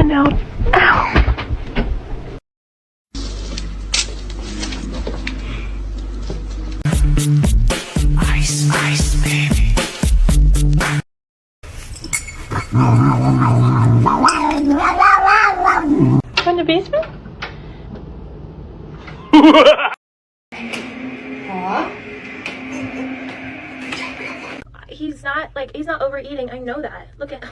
no. Ow. Ice, ice, baby. From the basement? He's not overeating. I know that. Look at